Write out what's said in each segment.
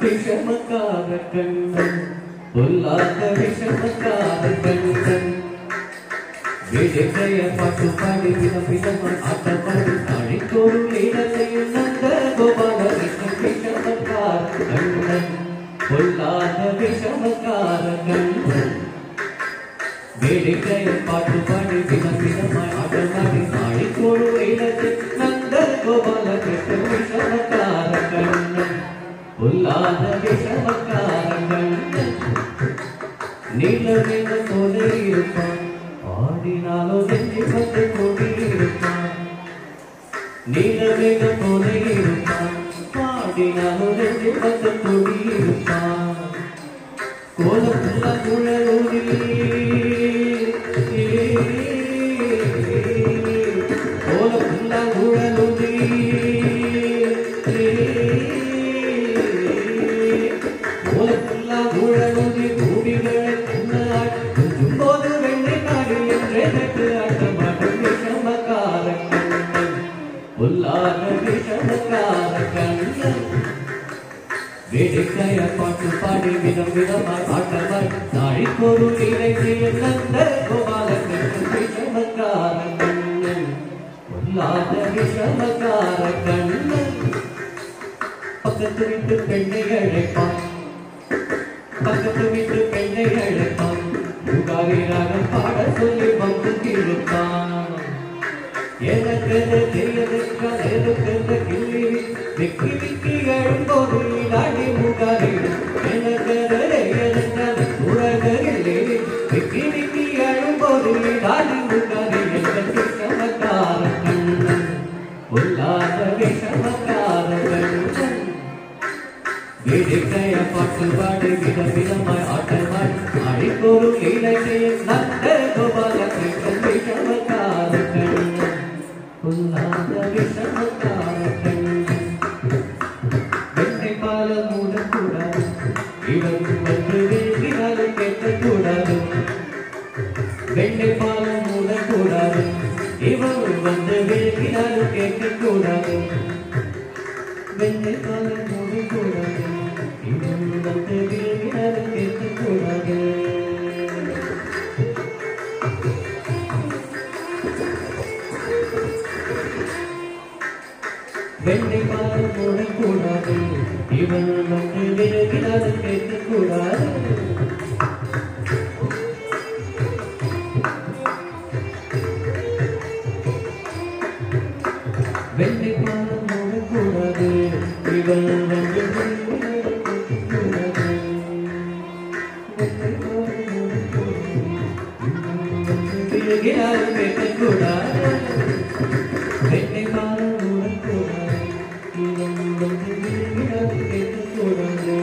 விஷமக்கார கண்ணன் பொல்லாத விஷமக்கார கண்ணன் வேடிக்கைய பாட்டு பாடி விதம் விதமாய் ஆட்டப்பாடி நாளைக்கொரு லீலையில் நந்த கோபாலகிருஷ்ணன் விஷமக்கார கண்ணன் பொல்லாத விஷமக்கார கண்ணன் வேடிக்கைய பாட்டு பாடி விதம் விதமாய் ஆட்டப்பாடி நாளைக்கொரு லீலையில் நந்த கோபாலகிருஷ்ணன் விஷமக்கார கண்ணன் பொல்லாத விஷமக்கார கண்ணன் நீலவேத போல இருப்பான் ஆடினாலோ செஞ்சு பத்து கொடி இருப்பான் நீலவேத போல இருப்பான் ஆடினாலோ செஞ்சு பத்து கொடி இருப்பான் கோலப்புள்ள குழலூரி கோலப்புள்ள குழலூரி கோலப்புள்ள குழலூரி கூடிகளை குன்னாடி போது வெள்ளை நாடி என்றெனக்கு ஆட்டமாடும் விஷமக்கார கண்ணன் பொல்லாத விஷமக்கார கண்ணன் வேடிக்கைய பாட்டு பாடி விதம் விதமாய் ஆட்டமாய் நாளைக்கொரு லீலையில் நந்த கோபாலகிருஷ்ணன் விஷமக்கார கண்ணன் பொல்லாத விஷமக்கார கண்ணன் பக்கத்து வீட்டு பெண்ணை அழைப்பான் பக்கத்து வீட்டு பெண்ணை அழைப்பான் உகாரிராகம் பாட சொல்லி வந்து இருப்பான் எனக்கு தெரியதுக்கு கிள்ளி விக்கி விக்கி எழும்போது நாடி முகாரிடும் எனக்கு உலகிலே விக்கி விக்கி எழும்போது நாடி முகாரி எனக்கு விஷமக்கார கண்ணன் பொல்லாத விஷமக்கார கண்ணன் வேடிக்கைய பாட்டு பாடி விதம் விதமாய் ஆட்டமாய் நாளைக்கொரு லீலையில் நந்த கோபாலகிருஷ்ணன் விஷமக்கார கண்ணன் பொல்லாத விஷமக்கார கண்ணன் வெண்ணை பால மூடக்கூடாது இவன் வந்து வேண்டினாலும் கேட்கக்கூடாது வெண்ணை பால மூடக்கூடாது இவன் வந்து வேண்டினாலும் கேட்கக்கூடாது வெண்ணை பால மூடக்கூடாது இவன் வந்து வேண்டினாலும் கேட்கக்கூடாது வெண்ணை பால மூடக்கூடாது இவன் வந்து வேண்டினாலும் கேட்கக்கூடாது வெண்ணை பால மூடக்கூடாது இவன் வந்து விலகினாலும் கேட்கக்கூடாது வெண்ணை பால மூடக்கூடாது இவன் வந்து விலகினாலும் கேட்கக்கூடாது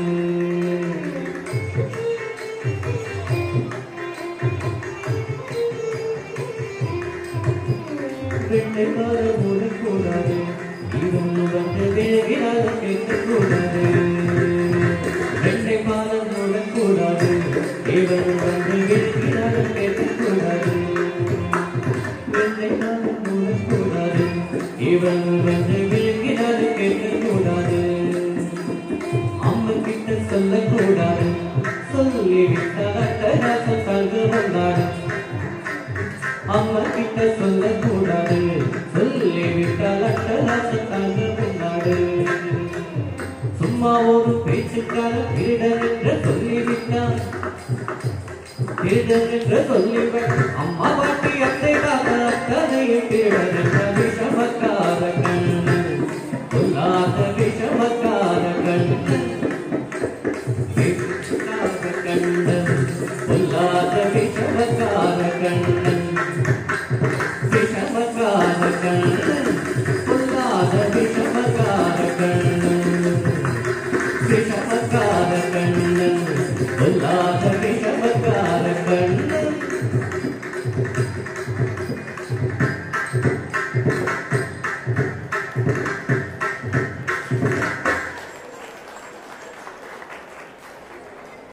வெண்ணை பால மூடக்கூடாது இவன் வந்து விலகினாலும் கேட்கக்கூடாது வெண்ணை பால மூடக்கூடாது இவன் வந்து விலகினாலும் கேட்கக்கூடாது வெண்ணை பால மூடக்கூடாது இவன் வந்து விலகினாலும் கேட்கக்கூடாது அம்மா கிட்ட சொல்லக்கூடாது சொல்லிவிட்டால் கல்வி வந்தாடு அம்மா கிட்ட சொல்லக்கூடாது சொல்லிவிட்டால் கல்வி வந்தாடு சும்மா ஒரு பேச்சுக்கார திருடன் என்று சொல்லிவிட்டான் திருடன் என்று சொல்லிவிட்டான் அம்மா பாட்டி அத்தைக்காக அத்தனையும் திருடன்